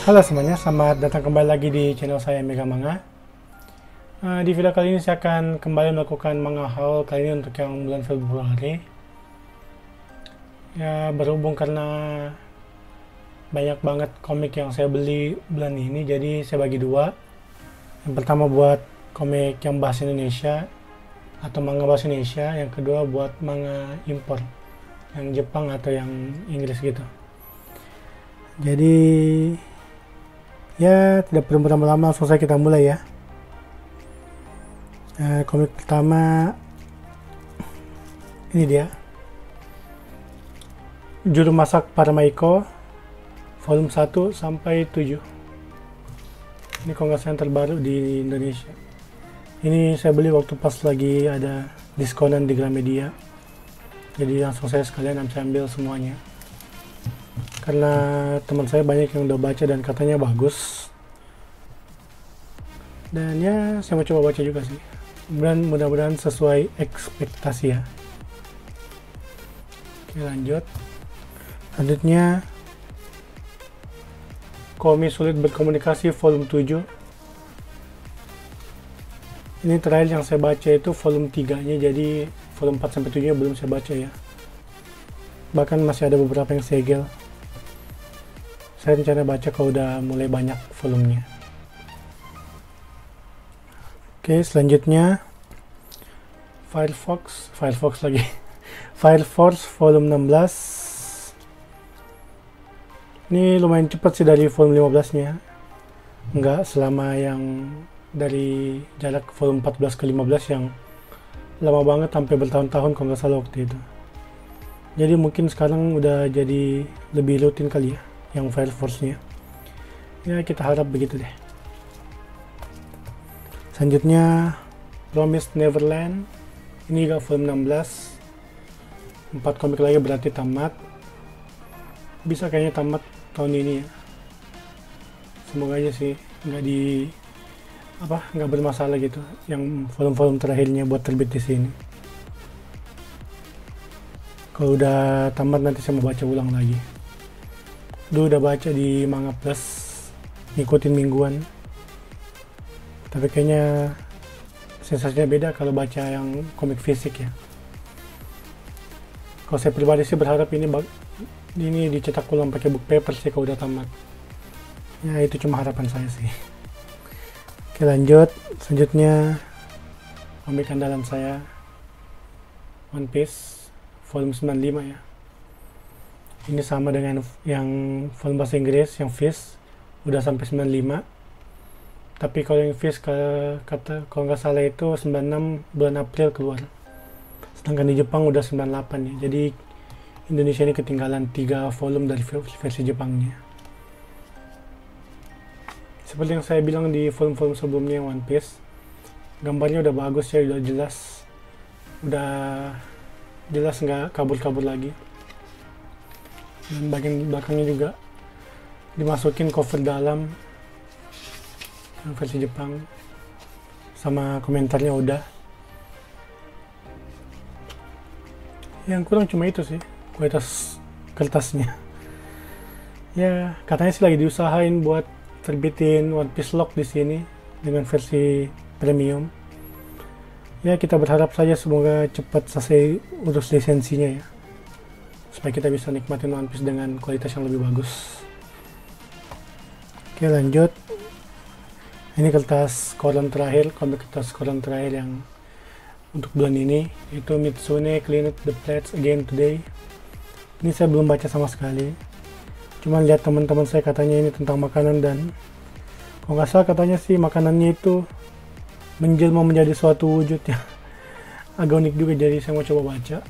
Halo semuanya, selamat datang kembali lagi di channel saya Mega Manga. Di video kali ini saya akan kembali melakukan manga haul kali ini untuk yang bulan Februari. Ya, berhubung karena banyak banget komik yang saya beli bulan ini, jadi saya bagi dua. Yang pertama buat komik yang bahasa Indonesia atau manga bahasa Indonesia, yang kedua buat manga impor yang Jepang atau yang Inggris gitu. Jadi ya, tidak perlu berlama-lama, langsung saja kita mulai ya. Komik pertama ini dia, Juru Masak Paramaiko volume 1 sampai 7. Ini kalau nggak salah yang terbaru di Indonesia. Ini saya beli waktu pas lagi ada diskonan di Gramedia, jadi langsung saya sekalian ambil semuanya karena teman saya banyak yang udah baca dan katanya bagus, dan ya saya mau coba baca juga sih, dan mudah-mudahan sesuai ekspektasi ya. Oke, selanjutnya Komi Sulit Berkomunikasi volume 7. Ini terakhir yang saya baca itu volume 3 nya, jadi volume 4 sampai 7 nya belum saya baca ya, bahkan masih ada beberapa yang segel. Saya rencana baca kalau udah mulai banyak volumenya. Oke, selanjutnya Firefox lagi Fire Force volume 16. Ini lumayan cepat sih dari volume 15 nya, nggak selama yang dari jarak volume 14 ke 15 yang lama banget sampai bertahun-tahun kalau nggak salah waktu itu. Jadi mungkin sekarang udah jadi lebih rutin kali ya yang Fire Force nya ya, kita harap begitu deh. Selanjutnya Promised Neverland, ini juga volume 16. 4 komik lagi berarti tamat, bisa kayaknya tamat tahun ini ya, semoga aja sih nggak bermasalah gitu yang volume terakhirnya buat terbit di sini. Kalau udah tamat nanti saya mau baca ulang lagi. Dulu udah baca di Manga Plus, ngikutin mingguan, tapi kayaknya sensasinya beda kalau baca yang komik fisik ya. Kalau saya pribadi sih berharap ini dicetak ulang pakai book paper sih kalau udah tamat ya, itu cuma harapan saya sih. Oke, lanjut. Selanjutnya komik andalan saya, One Piece volume 95 ya. Ini sama dengan yang volume bahasa Inggris, yang Fish udah sampai 95. Tapi kalau yang Fish kalau nggak salah itu 96 bulan April keluar. Sedangkan di Jepang udah 98 ya. Jadi Indonesia ini ketinggalan 3 volume dari versi Jepangnya. Seperti yang saya bilang di volume-volume sebelumnya One Piece, gambarnya udah bagus ya, udah jelas nggak kabur-kabur lagi. Dan bagian belakangnya juga dimasukin cover dalam versi Jepang sama komentarnya udah. Yang kurang cuma itu sih, kualitas kertasnya ya. Katanya sih lagi diusahain buat terbitin One Piece Lock di sini dengan versi premium ya. Kita berharap saja semoga cepat selesai urus lisensinya ya, supaya kita bisa nikmatin One Piece dengan kualitas yang lebih bagus. Oke, lanjut. Ini kertas koran terakhir, komik kertas koran terakhir yang untuk bulan ini, itu Mitsune Cleaned the Plates Again Today. Ini saya belum baca sama sekali, cuma lihat teman-teman saya katanya ini tentang makanan, dan kalau nggak salah katanya sih makanannya itu menjelma menjadi suatu wujud ya. Agak unik juga, jadi saya mau coba baca.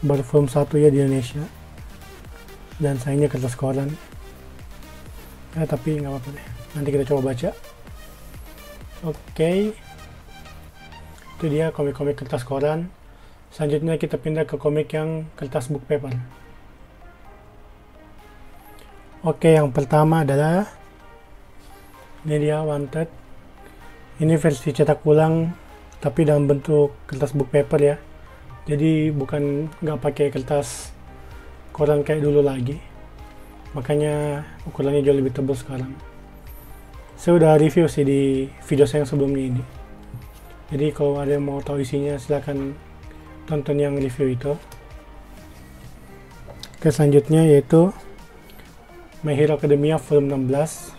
Baru volume 1 ya di Indonesia, dan sayangnya kertas koran ya, tapi nggak apa-apa deh, nanti kita coba baca. Oke, itu dia komik-komik kertas koran. Selanjutnya kita pindah ke komik yang kertas book paper. Oke, yang pertama adalah ini dia, Wanted. Ini versi cetak ulang tapi dalam bentuk kertas book paper ya, jadi nggak pakai kertas koran kayak dulu lagi. makanya ukurannya jauh lebih tebal sekarang. Saya udah review sih di video saya yang sebelumnya ini, jadi kalau ada yang mau tahu isinya silahkan tonton yang review itu. Oke, selanjutnya yaitu My Hero Academia volume 16.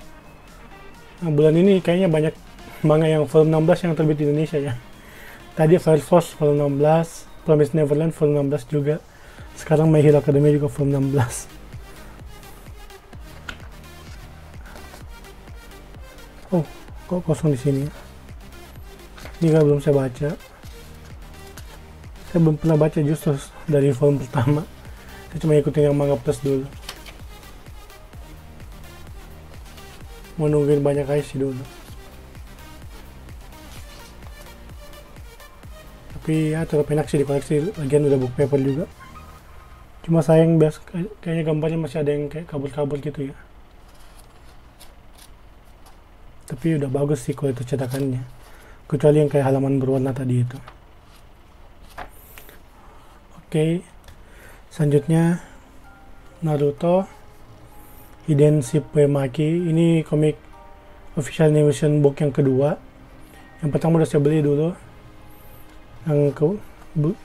Nah, bulan ini kayaknya banyak manga yang volume 16 yang terbit di Indonesia ya. Tadi Fire Force volume 16, Promise Neverland volume 16 juga. Sekarang My Hero Academia juga volume 16. Oh, kok kosong di sini? Ini kan belum saya baca. Saya belum pernah baca justru dari volume pertama. Saya cuma ikutin yang manga plus dulu. Mau nungguin banyak IC dulu. Tapi ya tetap enak sih di koleksi, lagian udah book paper juga. Cuma sayang kayaknya gambarnya masih ada yang kayak kabur-kabur gitu ya. Tapi udah bagus sih kalau itu cetakannya, kecuali yang kayak halaman berwarna tadi itu. Oke, selanjutnya Naruto Hiden Shippue Maki. Ini komik official animation book yang kedua. Yang pertama udah saya beli dulu, yang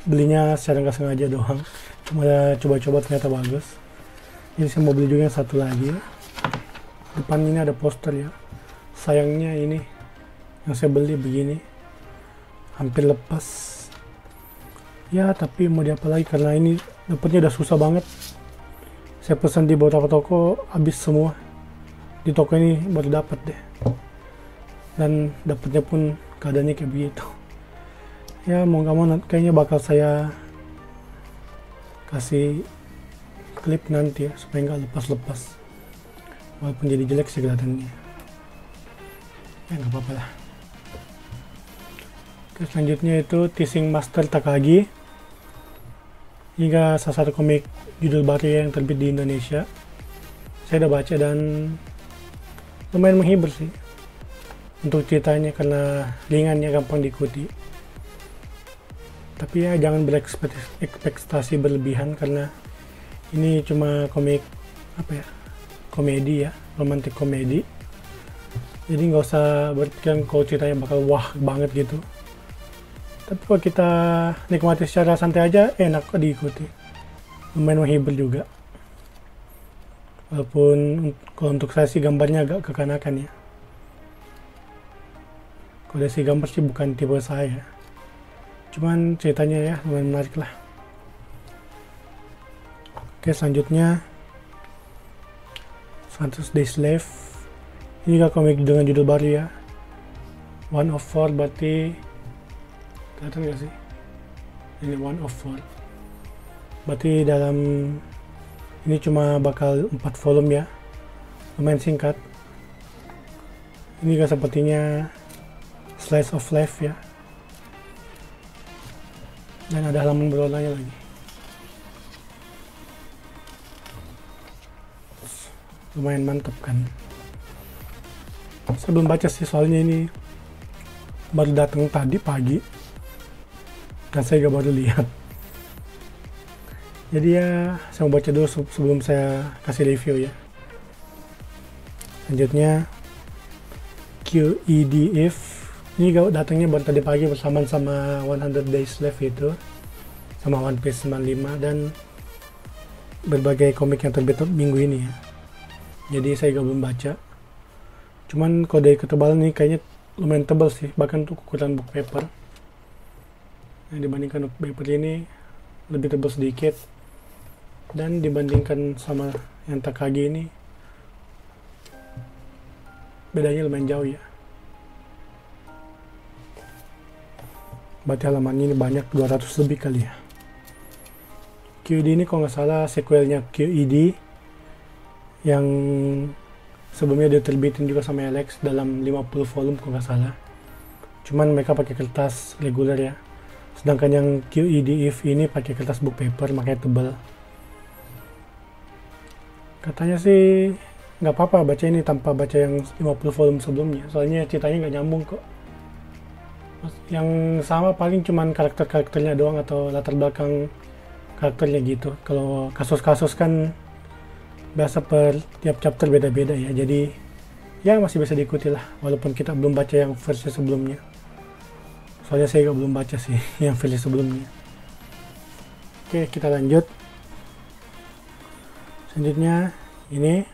belinya secara nggak sengaja doang, cuma coba-coba ternyata bagus. Jadi saya mau beli juga yang satu lagi. Depan ini ada poster ya, sayangnya ini yang saya beli begini, hampir lepas ya, tapi mau diapa lagi karena ini dapatnya udah susah banget. Saya pesan di beberapa toko, habis semua. Di toko ini baru dapat deh, dan dapatnya pun keadaannya kayak begitu ya. Mau gak mau kayaknya bakal saya kasih klip nanti ya, supaya nggak lepas-lepas, walaupun jadi jelek sih kelihatannya ya, nggak apa-apa lah. Oke, selanjutnya itu Teasing Master Takagi. Hingga salah satu komik judul baru yang terbit di Indonesia. Saya udah baca dan lumayan menghibur sih untuk ceritanya, karena ringannya, gampang diikuti. Tapi ya jangan berekspektasi berlebihan, karena ini cuma komik apa ya, komedi ya, romantic komedi. Jadi nggak usah berpikiran kalau ceritanya bakal wah banget gitu. Tapi kalau kita nikmati secara santai aja, enak kok diikuti, lumayan menghibur juga. Walaupun kalau untuk saya sih gambarnya agak kekanakan ya. Kalau dari si gambar sih bukan tipe saya, cuman ceritanya ya lumayan menarik lah. Oke, selanjutnya 100 Days Slave. Ini juga komik dengan judul baru ya, One of Four. Berarti kelihatan gak sih? Ini One of Four. Berarti dalam ini cuma bakal 4 volume ya, lumayan singkat. Ini gak sepertinya slice of life ya, dan ada halaman berwarnanya lagi. Lumayan mantap kan. Saya belum baca sih, soalnya ini baru datang tadi pagi dan saya gak baru lihat. Jadi ya saya mau baca dulu sebelum saya kasih review ya. Selanjutnya QEDF. Ini datangnya baru tadi pagi bersamaan sama 100 Days Left itu, sama One Piece 95 dan berbagai komik yang terbit minggu ini ya. Jadi saya gak belum baca. Cuman kalau dari ketebalan ini kayaknya lumayan tebal sih, bahkan untuk ukuran book paper. Nah, dibandingkan book paper ini lebih tebal sedikit, dan dibandingkan sama yang Takagi ini bedanya lumayan jauh ya. Berarti halamannya ini banyak, 200 lebih kali ya. QED ini kalau nggak salah sequelnya QED yang sebelumnya dia terbitin juga sama Alex dalam 50 volume kalau nggak salah. Cuman mereka pakai kertas reguler ya. Sedangkan yang QEDF ini pakai kertas book paper, makanya tebal. Katanya sih nggak apa-apa baca ini tanpa baca yang 50 volume sebelumnya, soalnya ceritanya nggak nyambung kok. Yang sama paling cuman karakter-karakternya doang atau latar belakang karakternya gitu. Kalau kasus-kasus kan biasa per tiap chapter beda-beda ya, jadi ya masih bisa diikuti lah walaupun kita belum baca yang versi sebelumnya. Soalnya saya juga belum baca sih yang versi sebelumnya. Oke, kita lanjut. Selanjutnya ini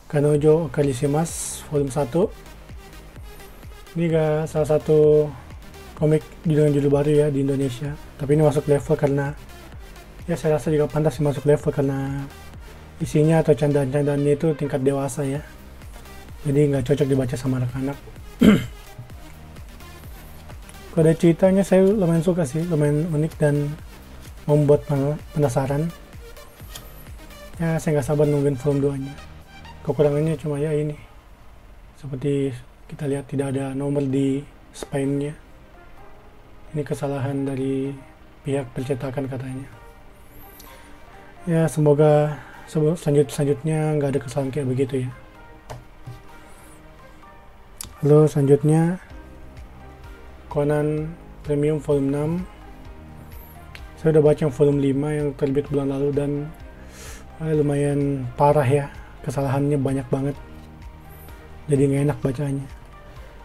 Kanojo Okarishimasu volume 1. Ini juga salah satu komik dengan judul baru ya di Indonesia, tapi ini masuk level karena ya saya rasa juga pantas masuk level karena isinya atau candaan-candaannya itu tingkat dewasa ya, jadi nggak cocok dibaca sama anak-anak. Kode ceritanya saya lumayan suka sih, lumayan unik dan membuat penasaran ya. Saya nggak sabar nungguin volume 2 nya. Kekurangannya cuma ya ini, seperti kita lihat tidak ada nomor di spine-nya. Ini kesalahan dari pihak percetakan katanya ya. Semoga selanjutnya nggak ada kesalahan kayak begitu ya. Lalu selanjutnya Conan Premium volume 6. Saya udah baca yang volume 5 yang terbit bulan lalu dan lumayan parah ya, kesalahannya banyak banget, jadi nggak enak bacanya.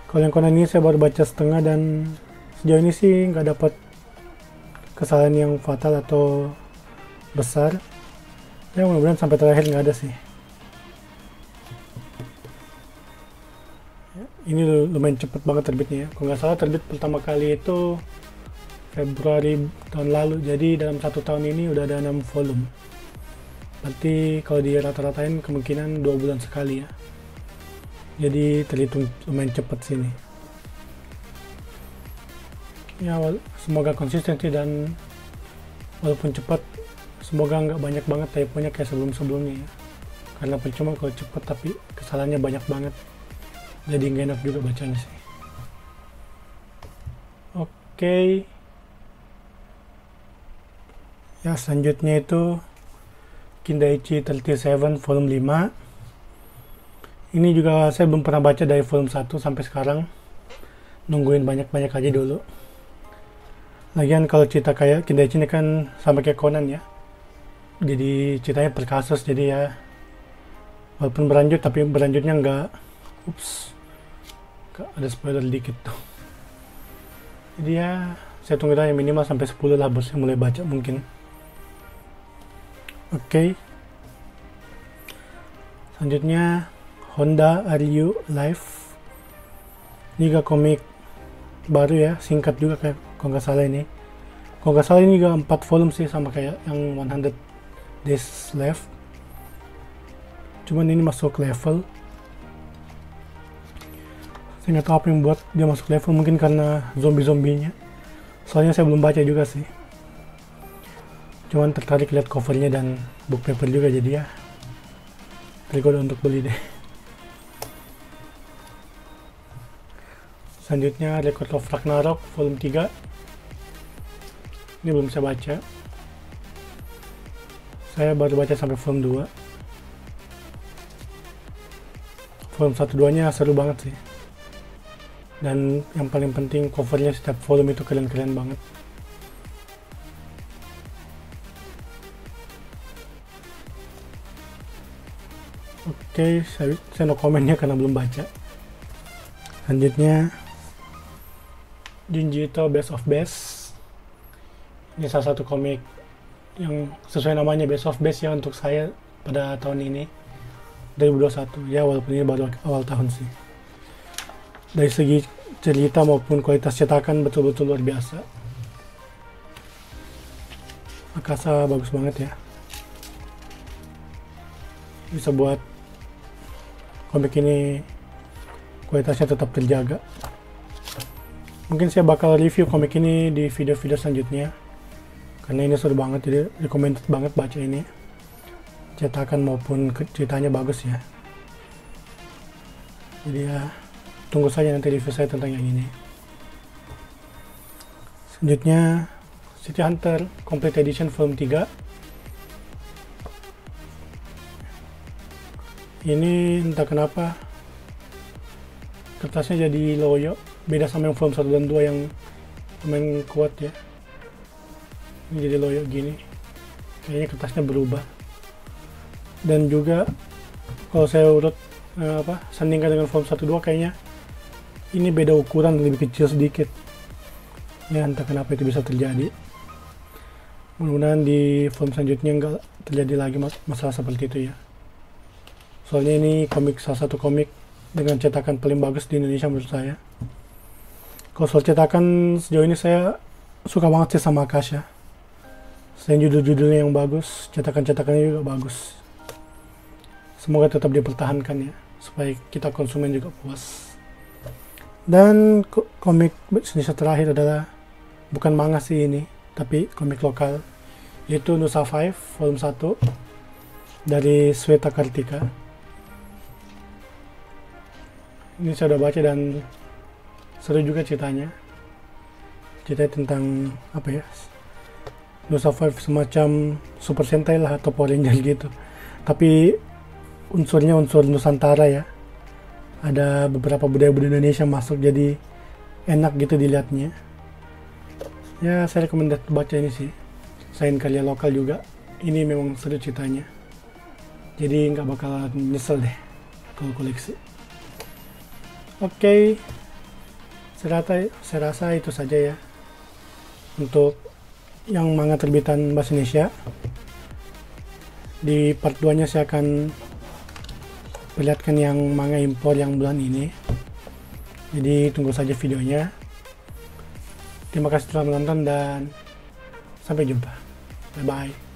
Kalau yang Conan ini saya baru baca setengah dan sejauh ini sih nggak dapat kesalahan yang fatal atau besar ya, mudah-mudahan sampai terakhir nggak ada sih. Ini lumayan cepet banget terbitnya ya. Kalau nggak salah terbit pertama kali itu Februari tahun lalu, jadi dalam 1 tahun ini udah ada 6 volume. Berarti kalau di rata-ratain kemungkinan 2 bulan sekali ya, jadi terhitung lumayan cepet sini ya. Semoga konsisten sih, dan walaupun cepat semoga nggak banyak banget typonya kayak sebelum-sebelumnya ya, karena percuma kalau cepet tapi kesalahannya banyak banget, jadi nggak enak juga bacanya sih. Oke. Ya, selanjutnya itu Kindaichi 37 volume 5. Ini juga saya belum pernah baca dari volume 1 sampai sekarang, nungguin banyak-banyak aja dulu. Lagian kalau cerita kayak Kindaichi ini kan sama kayak Conan ya, jadi ceritanya per kasus, jadi ya walaupun berlanjut tapi berlanjutnya nggak ada spoiler dikit tuh. Jadi ya saya tunggu yang minimal sampai 10 lah baru saya mulai baca mungkin. Oke. Selanjutnya Honda Are You Live. Ini juga komik baru ya, singkat juga kayak kalau nggak salah ini. Kalau nggak salah ini juga 4 volume sih, sama kayak yang 100 Days Left. Cuman ini masuk level. Saya nggak tahu apa yang buat dia masuk level, mungkin karena zombie-zombinya. Soalnya saya belum baca juga sih. Cuman tertarik lihat covernya dan book paper juga, jadi ya tergoda untuk beli deh. Selanjutnya Record of Ragnarok volume 3. Ini belum saya baca. Saya baru baca sampai volume 2. Volume 1-2 nya seru banget sih. Dan yang paling penting covernya setiap volume itu keren-keren banget. Oke, saya no komennya karena belum baca. Selanjutnya Junji Ito Best of Best. Ini salah satu komik yang sesuai namanya Best of Best ya untuk saya pada tahun ini 2021 ya, walaupun ini baru awal tahun sih. Dari segi cerita maupun kualitas cetakan betul-betul luar biasa. Akasa bagus banget ya, bisa buat komik ini kualitasnya tetap terjaga. Mungkin saya bakal review komik ini di video-video selanjutnya karena ini seru banget, jadi recommended banget baca ini. Cetakan maupun ceritanya bagus ya, jadi ya tunggu saja nanti review saya tentang yang ini. Selanjutnya City Hunter Complete Edition volume 3. Ini entah kenapa kertasnya jadi loyo, beda sama yang volume 1 dan 2 yang lumayan kuat ya. Ini jadi loyo gini, kayaknya kertasnya berubah. Dan juga kalau saya urut sandingkan dengan volume 1-2, kayaknya ini beda ukuran, lebih kecil sedikit ya, entah kenapa itu bisa terjadi. Mudah-mudahan di volume selanjutnya nggak terjadi lagi masalah seperti itu ya, soalnya ini salah satu komik dengan cetakan paling bagus di Indonesia menurut saya. Kalau soal cetakan, sejauh ini saya suka banget sih sama Akasha. Selain judul-judulnya yang bagus, cetakan-cetakannya juga bagus. Semoga tetap dipertahankan ya, supaya kita konsumen juga puas. Dan komik Indonesia terakhir adalah bukan manga sih ini, tapi komik lokal, yaitu Nusa 5 volume 1 dari Sweta Kartika. Ini saya udah baca dan seru juga ceritanya. Ceritanya tentang apa ya, Nusa 5 semacam Super Sentai lah atau Power Ranger gitu, tapi unsurnya unsur Nusantara ya. Ada beberapa budaya-budaya Indonesia masuk, jadi enak gitu dilihatnya ya. Saya rekomendasi baca ini sih, selain karya lokal juga ini memang seru ceritanya, jadi nggak bakal nyesel deh kalau koleksi. Oke, saya rasa itu saja ya untuk yang manga terbitan bahasa Indonesia. Di part 2 nya saya akan perlihatkan yang manga impor yang bulan ini, jadi tunggu saja videonya. Terima kasih telah menonton dan sampai jumpa, bye bye.